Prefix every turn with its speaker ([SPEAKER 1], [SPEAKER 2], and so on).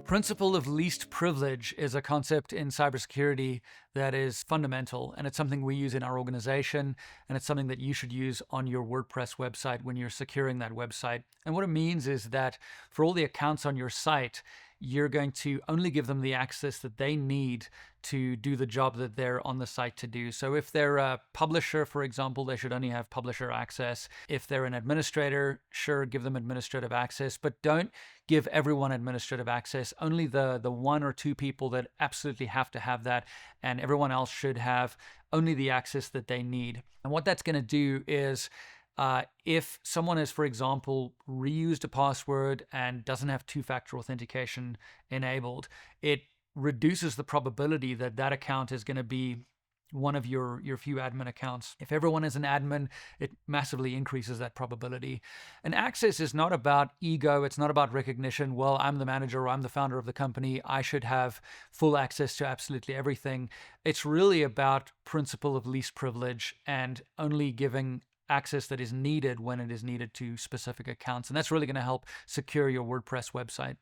[SPEAKER 1] Principle of least privilege is a concept in cybersecurity that is fundamental, and it's something we use in our organization, and it's something that you should use on your WordPress website when you're securing that website. And what it means is that for all the accounts on your site, you're going to only give them the access that they need to do the job that they're on the site to do. So if they're a publisher, for example, they should only have publisher access. If they're an administrator, sure, give them administrative access, but don't give everyone administrative access. Only the one or two people that absolutely have to have that, and everyone else should have only the access that they need. And what that's going to do is if someone has, for example, reused a password and doesn't have two-factor authentication enabled, it reduces the probability that that account is going to be one of your few admin accounts. If everyone is an admin, it massively increases that probability. And access is not about ego. It's not about recognition. Well, I'm the manager or I'm the founder of the company. I should have full access to absolutely everything. It's really about principle of least privilege and only giving access that is needed when it is needed to specific accounts. And that's really going to help secure your WordPress website.